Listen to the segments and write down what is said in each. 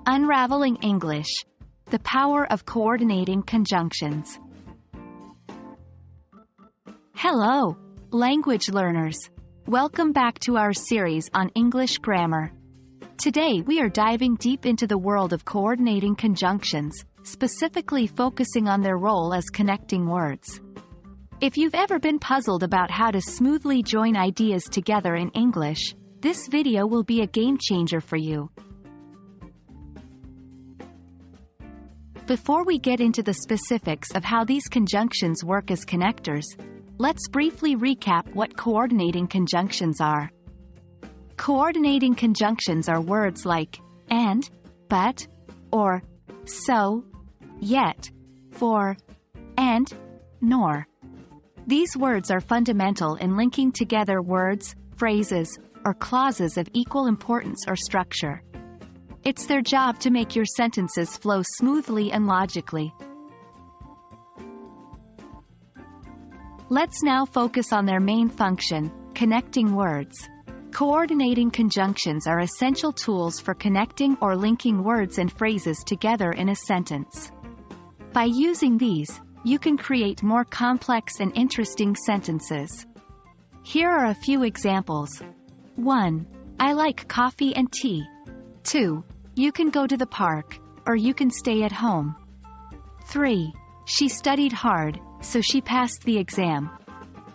Unraveling English. The power of coordinating conjunctions. Hello, language learners. Welcome back to our series on English grammar. Today we are diving deep into the world of coordinating conjunctions, specifically focusing on their role as connecting words. If you've ever been puzzled about how to smoothly join ideas together in English, this video will be a game changer for you. Before we get into the specifics of how these conjunctions work as connectors, let's briefly recap what coordinating conjunctions are. Coordinating conjunctions are words like and, but, or, so, yet, for, and, nor. These words are fundamental in linking together words, phrases, or clauses of equal importance or structure. It's their job to make your sentences flow smoothly and logically. Let's now focus on their main function, connecting words. Coordinating conjunctions are essential tools for connecting or linking words and phrases together in a sentence. By using these, you can create more complex and interesting sentences. Here are a few examples. 1. I like coffee and tea. 2. You can go to the park, or you can stay at home. 3. She studied hard, so she passed the exam.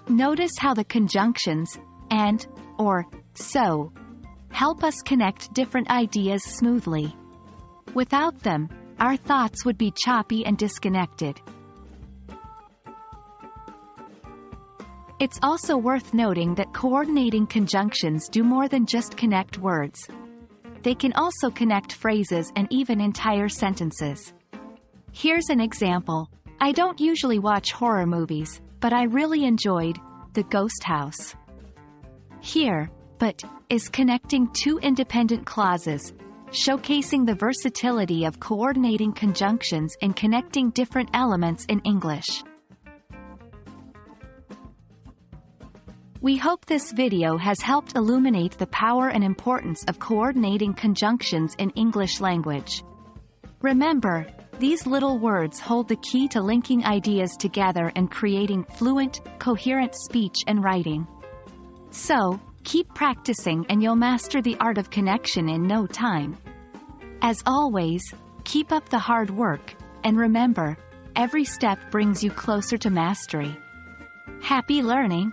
Notice how the conjunctions, and, or, so, help us connect different ideas smoothly. Without them, our thoughts would be choppy and disconnected. It's also worth noting that coordinating conjunctions do more than just connect words. They can also connect phrases and even entire sentences. Here's an example. I don't usually watch horror movies, but I really enjoyed The Ghost House. Here, but is connecting two independent clauses, showcasing the versatility of coordinating conjunctions and connecting different elements in English. We hope this video has helped illuminate the power and importance of coordinating conjunctions in English language. Remember, these little words hold the key to linking ideas together and creating fluent, coherent speech and writing. So, keep practicing and you'll master the art of connection in no time. As always, keep up the hard work, and remember, every step brings you closer to mastery. Happy learning!